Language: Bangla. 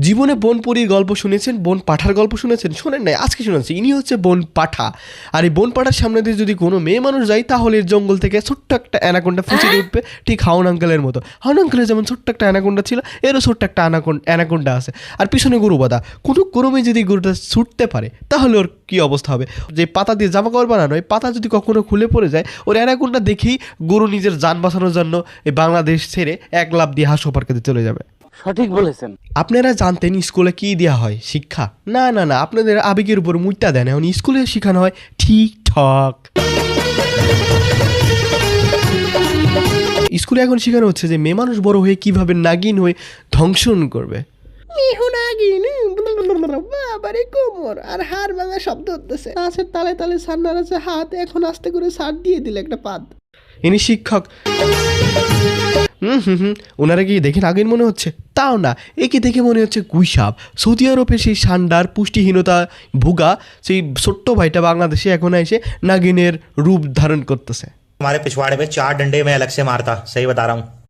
জীবনে বন পরীর গল্প শুনেছেন, বন পাঠার গল্প শুনেছেন? শোনেন নাই, আজকে শোনাচ্ছি। ইনি হচ্ছে বন পাঠা। আর এই বন পাঠার সামনে দিয়ে যদি কোনো মেয়ে মানুষ যায়, তাহলে এর জঙ্গল থেকে ছোট্ট একটা অ্যানাকোন্ডা ফুঁচিয়ে উঠবে, ঠিক হাউন আঙ্কেলের মতো। হাউন আঙ্কেলের যেমন ছোট্ট একটা অ্যানাকোন্ডা ছিল, এরও ছোট্ট একটা অ্যানাকোন্ডা আছে। আর পিছনে গরু বাঁধা। কোনো ক্রমে যদি গরুটা ছুটতে পারে, তাহলে ওর কী অবস্থা হবে? যে পাতা দিয়ে জামা কাপড় বানানো, এই পাতা যদি কখনো খুলে পড়ে যায়, ওর অ্যানাকোন্ডা দেখেই গরু নিজের যান বাঁচানোর জন্য এই বাংলাদেশ ছেড়ে এক লাফ দিয়ে হাঁস পার্কে চলে যাবে। সঠিক বলেছেন। আপনারা জানতেন স্কুলে কি দেওয়া হয়? শিক্ষা? না না না, আপনাদের আবেগের উপর মুইটা দেন। এখন স্কুলে শেখানো হয় ঠিকঠাক। স্কুলে এখন শেখানো হচ্ছে যে মেয়ে মানুষ বড় হয়ে কিভাবে নাগিন হয়ে ধ্বংসন করবে। বাবারে কোমর আর হাড় ভাঙা শব্দ হতেছে। নাচের তালে তালে সান্নার আছে হাত, এখন আস্তে করে সার দিয়ে দিলে একটা পাদ। ইনি শিক্ষক। ওনারা কি দেখে নাগিন মনে হচ্ছে? তাও না, একে দেখে মনে হচ্ছে গুইসাপ। সৌদি আরবের সেই সান্ডার পুষ্টিহীনতা ভুগা সেই ছোট্ট ভাইটা বাংলাদেশে এখন এসে নাগিনের রূপ ধারণ করতেছে। हमारे पिछवाड़े में 4 डंडे में अलग से मारता, सही बता रहा हूँ।